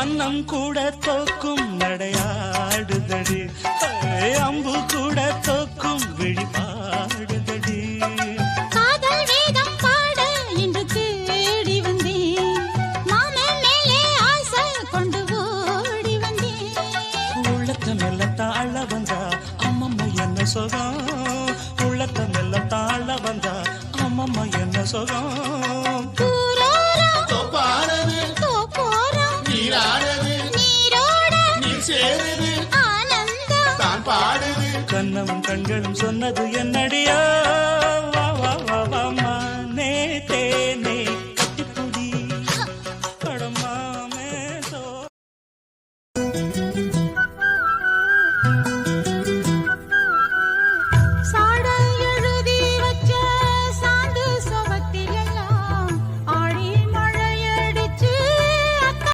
அன்னம் கூட தோக்கும் நடையாடுதடி, அம்பு கூட தோக்கும் விழிபாடுதடி. காதல் வேதம் பாட இன்று தேடி வந்தேன், மாமன் மேலே ஆசை கொண்டு ஓடி வந்தேன். உள்ளத்தை மெல்ல தாழ வந்தா அம்மம்மா என்ன சுகம், உள்ளத்தை மெல்ல தாழ வந்தா அம்மம்மா என்ன சுகம். கண்ணமும் கண்களும் சொன்னது என்னடியா.